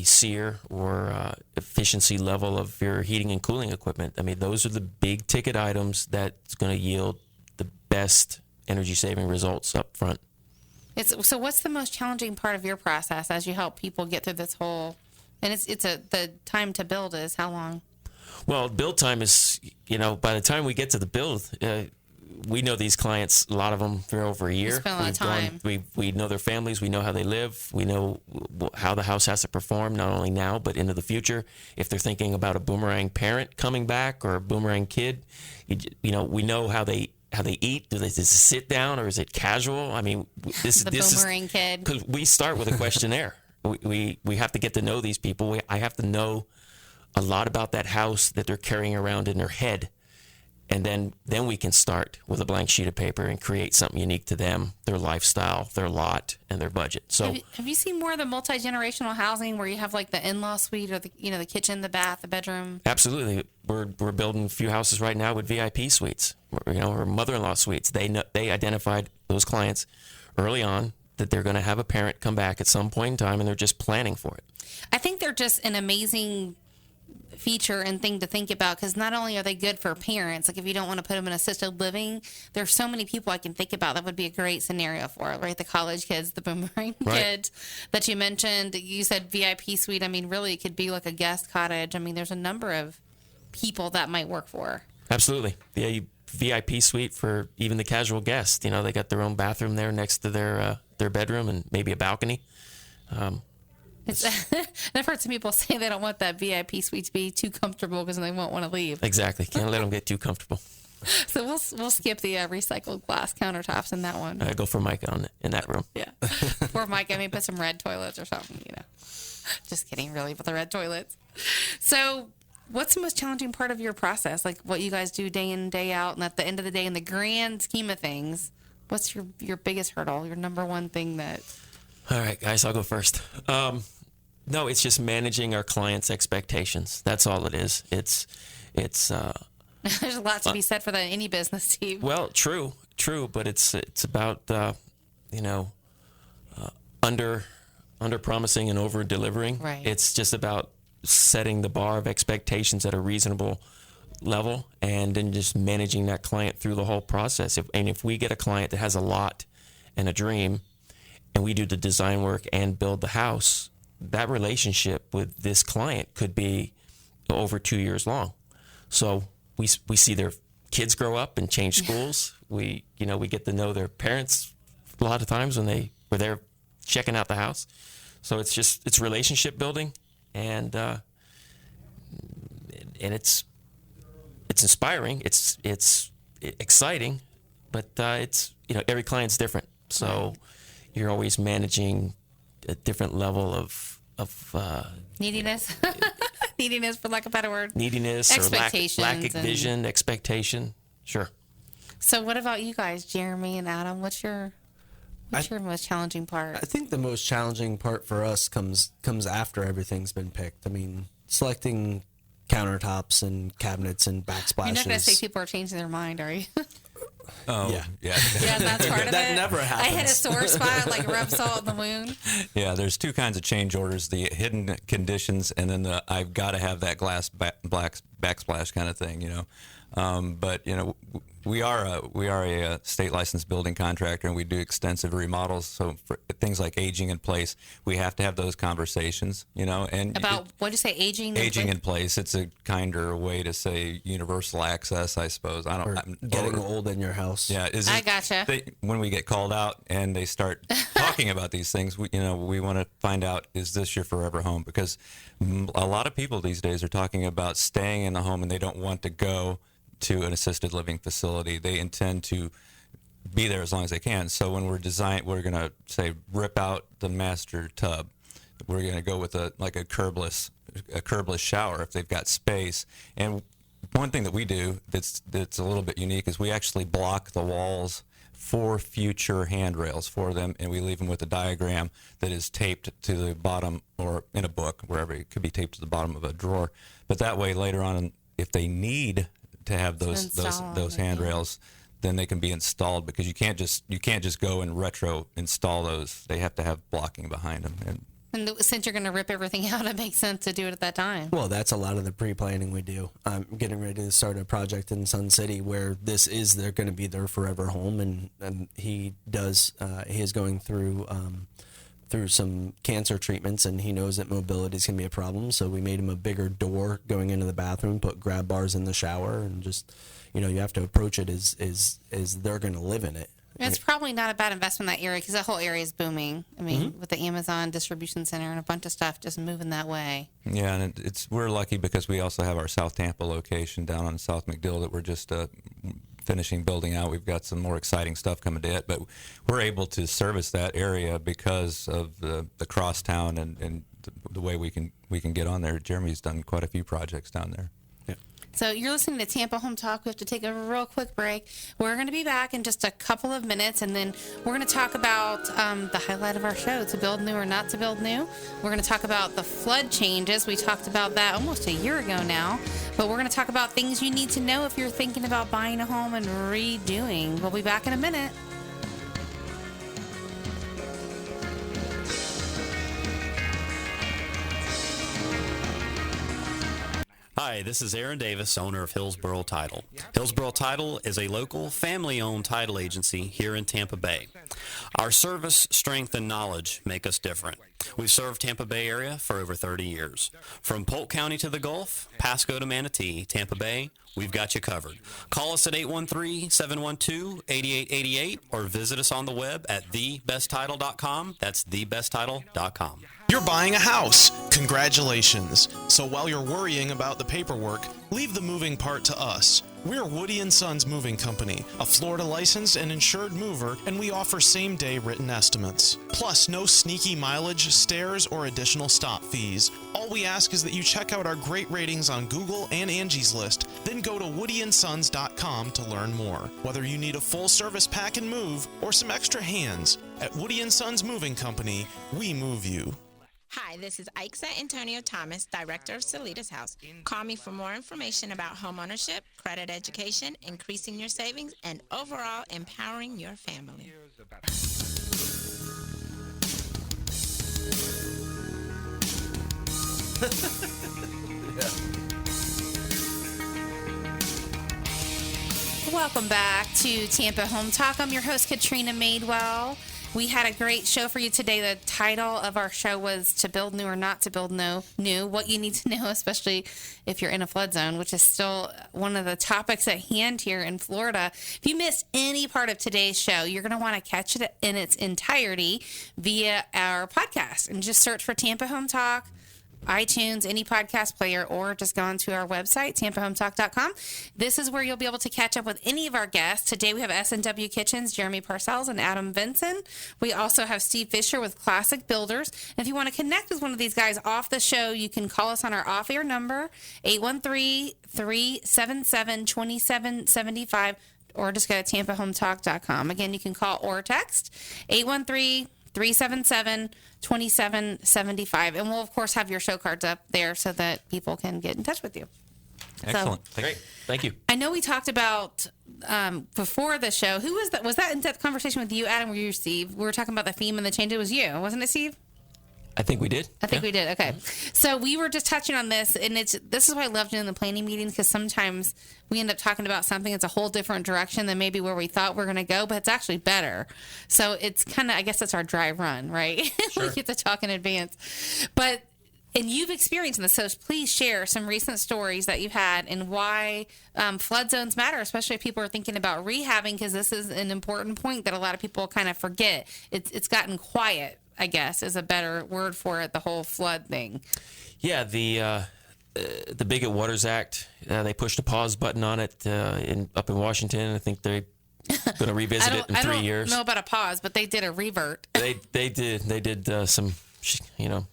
Speaker 3: SEER or efficiency level of your heating and cooling equipment. I mean, those are the big ticket items that's going to yield the best energy saving results up front.
Speaker 2: So what's the most challenging part of your process as you help people get through this whole, and the time to build is how long?
Speaker 3: Well, build time is, by the time we get to the build, we know these clients, a lot of them for over a year.
Speaker 2: We spend a lot of time.
Speaker 3: We know their families. We know how they live. We know how the house has to perform, not only now, but into the future. If they're thinking about a boomerang parent coming back or a boomerang kid, we know how they eat. Do they just sit down or is it casual? I mean, this
Speaker 2: boomerang kid.
Speaker 3: Because we start with a questionnaire. we have to get to know these people. I have to know a lot about that house that they're carrying around in their head. And then we can start with a blank sheet of paper and create something unique to them, their lifestyle, their lot, and their budget. So,
Speaker 2: have you seen more of the multi-generational housing where you have like the in-law suite or the kitchen, the bath, the bedroom?
Speaker 3: Absolutely. We're building a few houses right now with VIP suites, or mother-in-law suites. They identified those clients early on that they're going to have a parent come back at some point in time, and they're just planning for it.
Speaker 2: I think they're just an amazing feature and thing to think about, because not only are they good for parents, like if you don't want to put them in assisted living, there's so many people I can think about that would be a great scenario for it, right? The college kids, the boomerang kids that you mentioned. You said VIP suite. I mean, really, it could be like a guest cottage. I mean, there's a number of people that might work for.
Speaker 3: Absolutely. Yeah, VIP suite for even the casual guest. They got their own bathroom there next to their bedroom and maybe a balcony.
Speaker 2: I've heard some people say they don't want that VIP suite to be too comfortable because they won't want to leave.
Speaker 3: Exactly. Can't let them get too comfortable.
Speaker 2: So we'll skip the recycled glass countertops in that one.
Speaker 3: Go for Micah in that room.
Speaker 2: Yeah. Poor Micah. I mean, put some red toilets or something, Just kidding, really, with the red toilets. So what's the most challenging part of your process? Like what you guys do day in, day out, and at the end of the day, in the grand scheme of things, what's your biggest hurdle, your number one thing that...
Speaker 3: All right, guys, I'll go first. No, it's just managing our clients' expectations. That's all it is. It's
Speaker 2: There's a lot to be said for that in any business, Steve.
Speaker 3: Well, true, but it's about under promising and over delivering.
Speaker 2: Right.
Speaker 3: It's just about setting the bar of expectations at a reasonable level, and then just managing that client through the whole process. If we get a client that has a lot and a dream, and we do the design work and build the house, that relationship with this client could be over 2 years long. So we see their kids grow up and change schools. We get to know their parents a lot of times when they were there checking out the house. So it's relationship building, and it's inspiring. It's exciting, but it's every client's different. So you're always managing a different level of
Speaker 2: neediness, neediness for lack of a better word.
Speaker 3: Neediness or lack of vision, expectation. Sure.
Speaker 2: So what about you guys, Jeremy and Adam? What's your most challenging part?
Speaker 5: I think the most challenging part for us comes after everything's been picked. I mean, selecting countertops and cabinets and backsplashes.
Speaker 2: You're not going to say people are changing their mind, are you?
Speaker 4: Oh, yeah.
Speaker 2: Yeah, that's part of
Speaker 5: that
Speaker 2: it.
Speaker 5: Never happens.
Speaker 2: I hit a sore spot, like rub salt in the wound.
Speaker 4: Yeah, there's two kinds of change orders: the hidden conditions, and then the I've got to have that glass backsplash kind of thing. But We are a state licensed building contractor, and we do extensive remodels. So for things like aging in place, we have to have those conversations. And
Speaker 2: about what did you say, aging
Speaker 4: in place? It's a kinder way to say universal access, I suppose.
Speaker 5: Getting old in your house.
Speaker 4: Yeah,
Speaker 2: I gotcha.
Speaker 4: When we get called out and they start talking about these things, we want to find out, is this your forever home? Because a lot of people these days are talking about staying in the home and they don't want to go to an assisted living facility. They intend to be there as long as they can. So when we're going to say rip out the master tub. We're going to go with a curbless shower if they've got space. And one thing that we do that's a little bit unique is we actually block the walls for future handrails for them, and we leave them with a diagram that is taped to the bottom, or in a book, wherever. It could be taped to the bottom of a drawer. But that way, later on, if they need to have those handrails, then they can be installed, because you can't just go and retro install those. They have to have blocking behind them.
Speaker 2: And since you're going to rip everything out, it makes sense to do it at that time.
Speaker 5: Well, that's a lot of the pre-planning we do. I'm getting ready to start a project in Sun City where they're going to be their forever home, and he is going through some cancer treatments, and he knows that mobility is going to be a problem. So we made him a bigger door going into the bathroom, put grab bars in the shower, and just, you have to approach it as they're going to live in it.
Speaker 2: It's probably not a bad investment in that area, because that whole area is booming. I mean, with the Amazon distribution center and a bunch of stuff just moving that way.
Speaker 4: Yeah, and we're lucky because we also have our South Tampa location down on South McDill that we're just finishing building out. We've got some more exciting stuff coming to it, but we're able to service that area because of the crosstown and the way we can get on there. Jeremy's done quite a few projects down there.
Speaker 2: So you're listening to Tampa Home Talk. We have to take a real quick break. We're going to be back in just a couple of minutes, and then we're going to talk about the highlight of our show, to build new or not to build new. We're going to talk about the flood changes. We talked about that almost a year ago now, but we're going to talk about things you need to know if you're thinking about buying a home and redoing. We'll be back in a minute.
Speaker 7: Hi, this is Aaron Davis, owner of Hillsborough Title. Hillsborough Title is a local, family-owned title agency here in Tampa Bay. Our service, strength, and knowledge make us different. We've served Tampa Bay area for over 30 years. From Polk County to the Gulf, Pasco to Manatee, Tampa Bay, we've got you covered. Call us at 813-712-8888 or visit us on the web at thebesttitle.com. That's thebesttitle.com.
Speaker 11: You're buying a house. Congratulations. So while you're worrying about the paperwork, leave the moving part to us. We're Woody & Sons Moving Company, a Florida licensed and insured mover, and we offer same-day written estimates. Plus, no sneaky mileage, stairs, or additional stop fees. All we ask is that you check out our great ratings on Google and Angie's List, then go to woodyandsons.com to learn more. Whether you need a full-service pack and move or some extra hands, at Woody & Sons Moving Company, we move you.
Speaker 8: Hi, this is Aixa Antonio Thomas, Director of Salitas House. Call me for more information about homeownership, credit education, increasing your savings, and overall empowering your family.
Speaker 2: Welcome back to Tampa Home Talk. I'm your host, Katrina Madewell. We had a great show for you today. The title of our show was To Build New or Not to Build New, what you need to know, especially if you're in a flood zone, which is still one of the topics at hand here in Florida. If you missed any part of today's show, you're going to want to catch it in its entirety via our podcast. And just search for Tampa Home Talk, iTunes, any podcast player, or just go onto our website, tampahometalk.com. This is where you'll be able to catch up with any of our guests. Today we have S&W Kitchens, Jeremy Parcells and Adam Vinson. We also have Steve Fisher with Classic Builders. And if you want to connect with one of these guys off the show, you can call us on our off-air number, 813-377-2775, or just go to tampahometalk.com. Again, you can call or text 813-377-2775. And we'll, of course, have your show cards up there so that people can get in touch with you.
Speaker 4: Excellent.
Speaker 3: Great. Thank you.
Speaker 2: I know we talked about before the show. Who was that? Was that in-depth conversation with you, Adam, or you, Steve? We were talking about the theme and the change. It was you, wasn't it, Steve?
Speaker 3: I think we did.
Speaker 2: I think we did. Okay. So we were just touching on this, and this is why I love doing the planning meetings, because sometimes we end up talking about something that's a whole different direction than maybe where we thought we're going to go, but it's actually better. So it's kind of, I guess that's our dry run, right? Sure. We get to talk in advance. And you've experienced this, so please share some recent stories that you've had and why flood zones matter, especially if people are thinking about rehabbing, because this is an important point that a lot of people kind of forget. It's gotten quiet, I guess, is a better word for it, the whole flood thing.
Speaker 3: Yeah, the Bigot Waters Act, they pushed a pause button on it up in Washington. I think they're going to revisit it in 3 years.
Speaker 2: I don't know about a pause, but they did a revert.
Speaker 3: They did some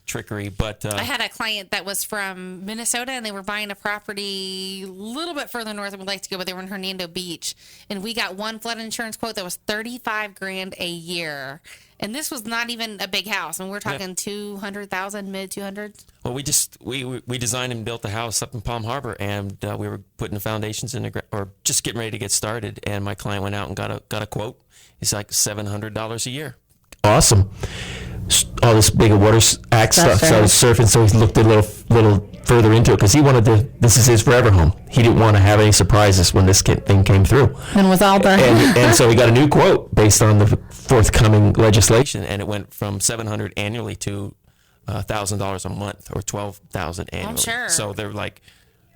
Speaker 3: trickery, but
Speaker 2: I had a client that was from Minnesota, and they were buying a property a little bit further north than we'd like to go, but they were in Hernando Beach, and we got one flood insurance quote that was $35,000 a year, and this was not even a big house, and we're talking 200,000, mid 200s.
Speaker 3: Well, we designed and built the house up in Palm Harbor, and we were putting the foundations in or just getting ready to get started, and my client went out and got a quote. It's like $700 a year.
Speaker 12: Awesome. All this Bigot Waters Act stuff started surfing, so he looked a little further into it because he wanted to. This is his forever home. He didn't want to have any surprises when this thing came through.
Speaker 10: And was all done.
Speaker 12: And so he got a new quote based on the forthcoming legislation,
Speaker 3: and it went from $700 annually to $1,000 a month, or $12,000 annually.
Speaker 2: I'm sure.
Speaker 3: So they're like,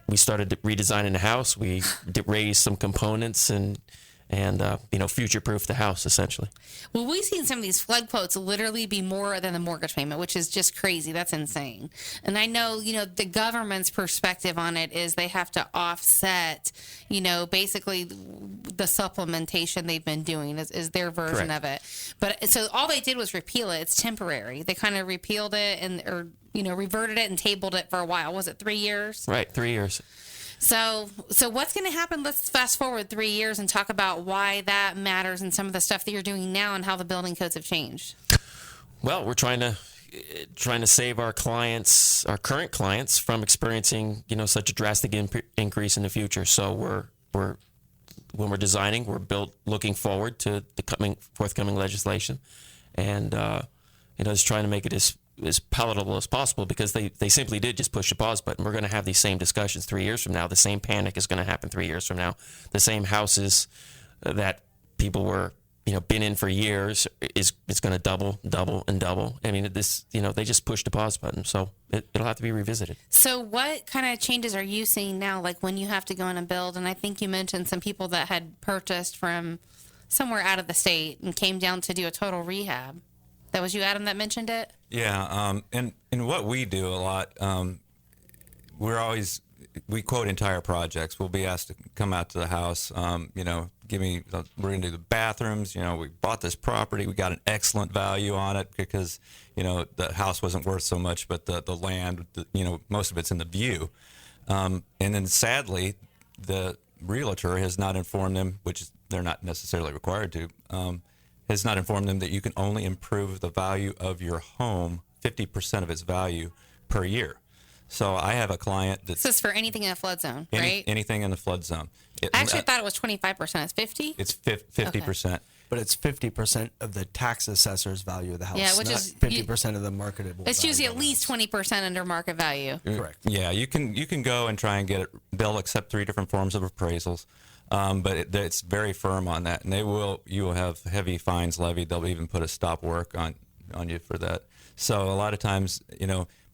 Speaker 3: we started redesigning the house. We raised some components and future-proof the house, essentially.
Speaker 2: Well, we've seen some of these flood quotes literally be more than the mortgage payment, which is just crazy. That's insane. And I know, the government's perspective on it is they have to offset, basically the supplementation they've been doing is their version
Speaker 3: Correct.
Speaker 2: of it. But so all they did was repeal it. It's temporary. They kind of repealed it or reverted it and tabled it for a while. Was it 3 years?
Speaker 3: Right, 3 years.
Speaker 2: So what's going to happen? Let's fast forward 3 years and talk about why that matters and some of the stuff that you're doing now and how the building codes have changed.
Speaker 3: Well, we're trying to save our current clients from experiencing, such a drastic increase in the future. So when we're designing, we're looking forward to the forthcoming legislation, and just trying to make it as palatable as possible, because they simply did just push the pause button. We're going to have these same discussions 3 years from now. The same panic is going to happen 3 years from now. The same houses that people were, been in for years it's going to double, and double. I mean, they just pushed the pause button, so it'll have to be revisited.
Speaker 2: So what kind of changes are you seeing now, like when you have to go in and build? And I think you mentioned some people that had purchased from somewhere out of the state and came down to do a total rehab. That was you, Adam, that mentioned it?
Speaker 4: Yeah, and what we do a lot, we quote entire projects. We'll be asked to come out to the house, we're going to do the bathrooms. We bought this property. We got an excellent value on it because, the house wasn't worth so much, but the land, most of it's in the view. And then sadly, the realtor has not informed them, which they're not necessarily required to, has not informed them that you can only improve the value of your home 50% of its value per year. So I have a client that's...
Speaker 2: This is for anything in a flood zone, right?
Speaker 4: Anything in the flood zone.
Speaker 2: I actually thought it was 25%. It's 50?
Speaker 4: It's 50%.
Speaker 2: Okay.
Speaker 5: But it's 50% of the tax assessor's value of the house.
Speaker 2: Yeah, which
Speaker 5: not
Speaker 2: is
Speaker 5: 50% of the marketable.
Speaker 2: It's usually at least 20% under market value.
Speaker 5: Correct.
Speaker 4: Yeah, you can go and try and get it. They'll accept 3 different forms of appraisals. But it's very firm on that, and you will have heavy fines levied. They'll even put a stop work on you for that. So a lot of times,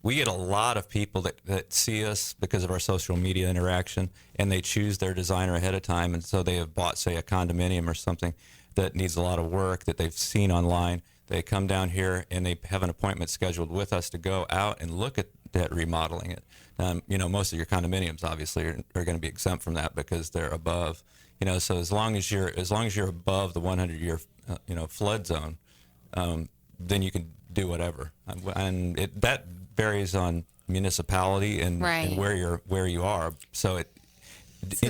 Speaker 4: we get a lot of people that see us because of our social media interaction, and they choose their designer ahead of time, and so they have bought, say, a condominium or something that needs a lot of work that they've seen online. They come down here and they have an appointment scheduled with us to go out and look at that, remodeling it. Most of your condominiums obviously are going to be exempt from that because they're above. So as long as you're above the 100-year flood zone, then you can do whatever. And that varies on municipality and where you are. So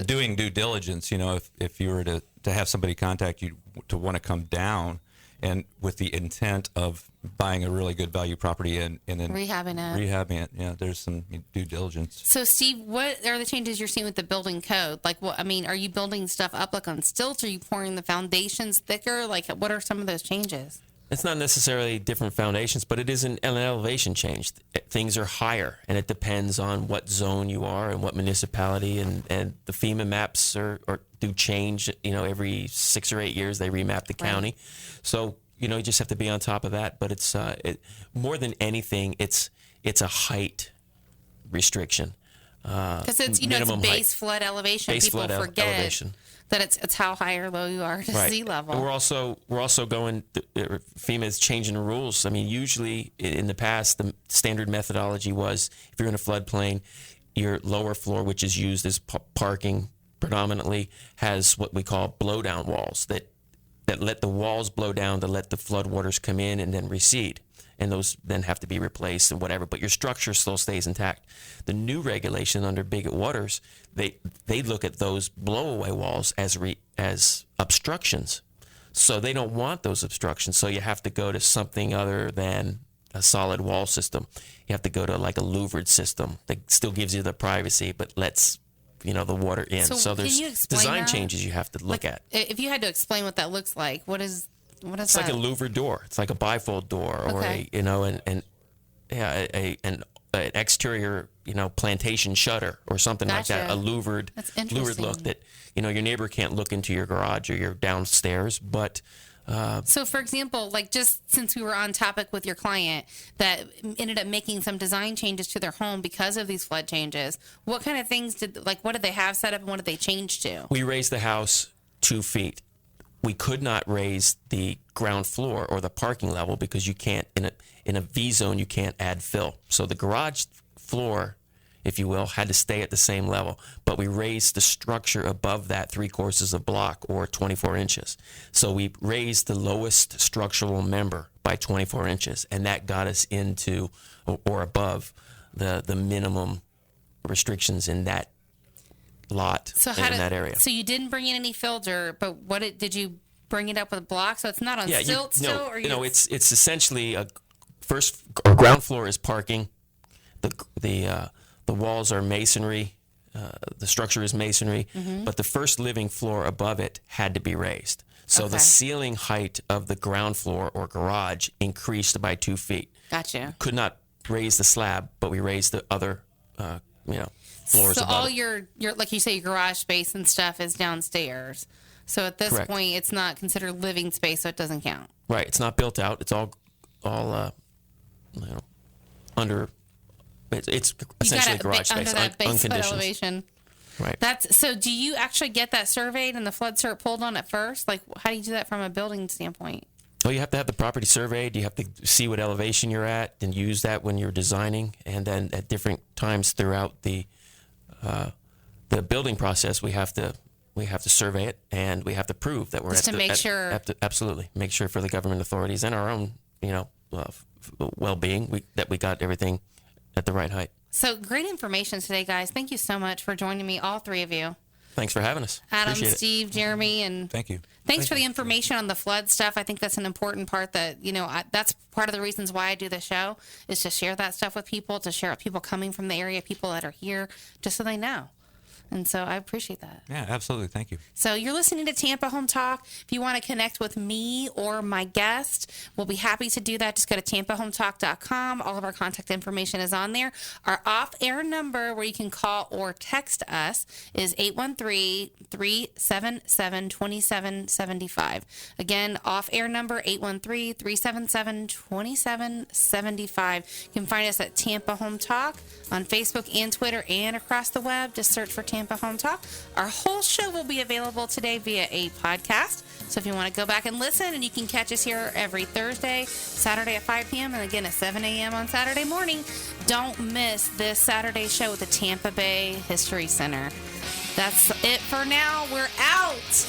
Speaker 4: doing due diligence, if you were to have somebody contact you to want to come down, and with the intent of buying a really good value property and then rehabbing it, there's some due diligence.
Speaker 2: So, Steve, what are the changes you're seeing with the building code? Like, are you building stuff up like on stilts? Are you pouring the foundations thicker? Like, what are some of those changes?
Speaker 3: It's not necessarily different foundations, but it is an elevation change. Things are higher, and it depends on what zone you are and what municipality. And the FEMA maps do change. Every 6 or 8 years they remap the county. So you just have to be on top of that. But it's more than anything, it's a height restriction.
Speaker 2: Because it's it's base flood elevation.
Speaker 3: Base
Speaker 2: People
Speaker 3: flood
Speaker 2: forget
Speaker 3: elevation.
Speaker 2: That it's how high or low you are to sea level.
Speaker 3: And we're also going. FEMA is changing the rules. I mean, usually in the past, the standard methodology was if you're in a floodplain, your lower floor, which is used as parking predominantly, has what we call blowdown walls that let the walls blow down to let the floodwaters come in and then recede. And those then have to be replaced and whatever, but your structure still stays intact. The new regulation under Bigot Waters, they look at those blowaway walls as obstructions. So they don't want those obstructions. So you have to go to something other than a solid wall system. You have to go to like a louvered system that still gives you the privacy, but lets the water in. So there's design changes you have to look at.
Speaker 2: If you had to explain what that looks like, what is
Speaker 3: it's
Speaker 2: that?
Speaker 3: Like a louvered door. It's like a bifold door, or an exterior, plantation shutter or something like that. A louvered look that your neighbor can't look into your garage or your downstairs. But
Speaker 2: so, for example, like just since we were on topic with your client that ended up making some design changes to their home because of these flood changes, what kind of things what did they have set up and what did they change to?
Speaker 3: We raised the house 2 feet. We could not raise the ground floor or the parking level because you can't, in a V zone, you can't add fill. So the garage floor, if you will, had to stay at the same level. But we raised the structure above that 3/4 of block or 24 inches. So we raised the lowest structural member by 24 inches, and that got us into or above the minimum restrictions in that lot in that area.
Speaker 2: So you didn't bring in any filter, but did you bring it up with blocks? So it's not on stilts still?
Speaker 3: It's essentially first or ground floor is parking. The walls are masonry. The structure is masonry, but the first living floor above it had to be raised. So the ceiling height of the ground floor or garage increased by 2 feet.
Speaker 2: Gotcha.
Speaker 3: Could not raise the slab, but we raised the other, floors.
Speaker 2: So all your like you say, your garage space and stuff is downstairs. So at this point, it's not considered living space, so it doesn't count.
Speaker 3: Right. It's not built out. It's all under. It's essentially garage space,
Speaker 2: under that base flood
Speaker 3: unconditioned.
Speaker 2: elevation.
Speaker 3: Right.
Speaker 2: So. Do you actually get that surveyed and the flood cert pulled on at first? Like, how do you do that from a building standpoint?
Speaker 3: Well, you have to have the property surveyed. You have to see what elevation you're at and use that when you're designing. And then at different times throughout the building process, we have to survey it and we have to prove that we're absolutely make sure for the government authorities and our own well-being that we got everything at the right height.
Speaker 2: So great information today, guys. Thank you so much for joining me, all three of you.
Speaker 3: Thanks for having us.
Speaker 2: Adam,
Speaker 3: Appreciate
Speaker 2: Steve, Jeremy, and
Speaker 4: thank you.
Speaker 2: Thanks for the information on the flood stuff. I think that's an important part that, that's part of the reasons why I do the show is to share that stuff with people, to share with people coming from the area, people that are here, just so they know. And so I appreciate that.
Speaker 4: Yeah, absolutely. Thank you.
Speaker 2: So you're listening to Tampa Home Talk. If you want to connect with me or my guest, we'll be happy to do that. Just go to tampahometalk.com. All of our contact information is on there. Our off-air number where you can call or text us is 813-377-2775. Again, off-air number 813-377-2775. You can find us at Tampa Home Talk on Facebook and Twitter and across the web. Just search for Tampa Home Talk. Our whole show will be available today via a podcast. So if you want to go back and listen, and you can catch us here every Thursday, Saturday at 5 p.m., and again at 7 a.m. on Saturday morning. Don't miss this Saturday show at the Tampa Bay History Center. That's it for now. We're out.